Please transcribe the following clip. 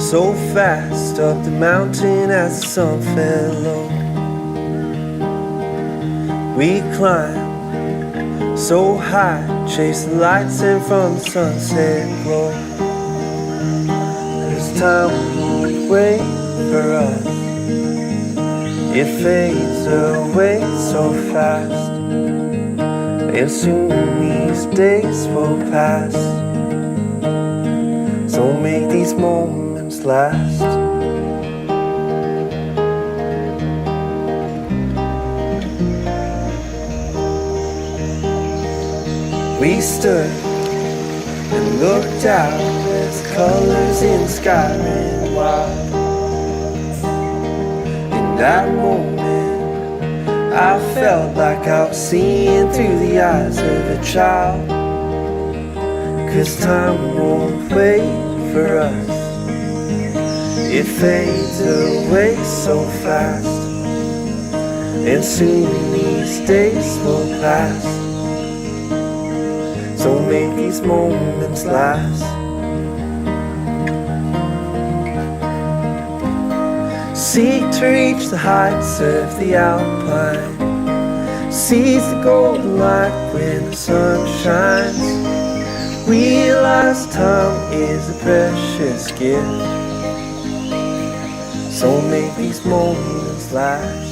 so fast up the mountain as the sun fell low. We climbed so high, chase the lights in from the sunset glow. This time won't wait for us, it fades away so fast, and soon these days will pass. So make these moments last. We stood and looked out as colors in the sky ran wild. In that moment I felt like I was seeing through the eyes of a child. 'Cause time won't wait for us, it fades away so fast, and soon these days will pass. So make these moments last. Seek to reach the heights of the alpine, seize the golden light when the sun shines. Realize time is a precious gift, so make these moments last.